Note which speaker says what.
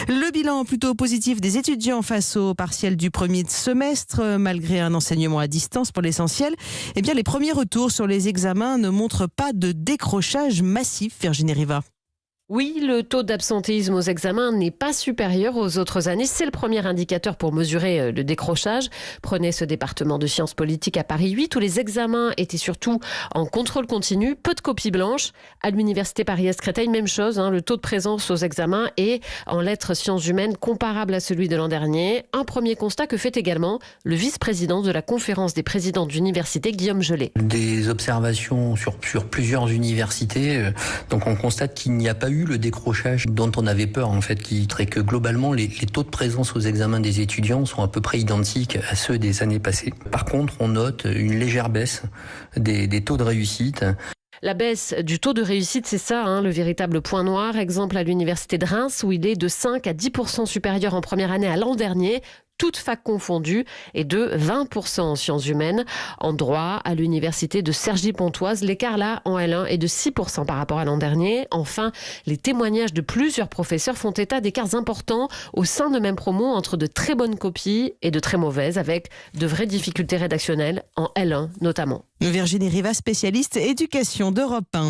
Speaker 1: Le bilan plutôt positif des étudiants face au partiel du premier semestre, malgré un enseignement à distance pour l'essentiel. Eh bien, les premiers retours sur les examens ne montrent pas de décrochage massif, Virginie Riva.
Speaker 2: Oui, le taux d'absentéisme aux examens n'est pas supérieur aux autres années. C'est le premier indicateur pour mesurer le décrochage. Prenez ce département de sciences politiques à Paris 8 où les examens étaient surtout en contrôle continu, peu de copies blanches. À l'université Paris-Est Créteil, même chose, le taux de présence aux examens est en lettres sciences humaines comparable à celui de l'an dernier. Un premier constat que fait également le vice-président de la conférence des présidents d'université, Guillaume Gelé.
Speaker 3: Des observations sur plusieurs universités, donc on constate qu'il n'y a pas eu le décrochage dont on avait peur en fait, qui serait que globalement les taux de présence aux examens des étudiants sont à peu près identiques à ceux des années passées. Par contre, on note une légère baisse des taux de réussite.
Speaker 2: La baisse du taux de réussite, c'est ça, le véritable point noir. Exemple à l'université de Reims où il est de 5 à 10% supérieur en première année à l'an dernier. Toutes facs confondues, et de 20% en sciences humaines. En droit, à l'université de Cergy-Pontoise, l'écart là, en L1, est de 6% par rapport à l'an dernier. Enfin, les témoignages de plusieurs professeurs font état d'écarts importants au sein de même promo entre de très bonnes copies et de très mauvaises, avec de vraies difficultés rédactionnelles, en L1 notamment.
Speaker 1: Virginie Riva, spécialiste éducation d'Europe 1.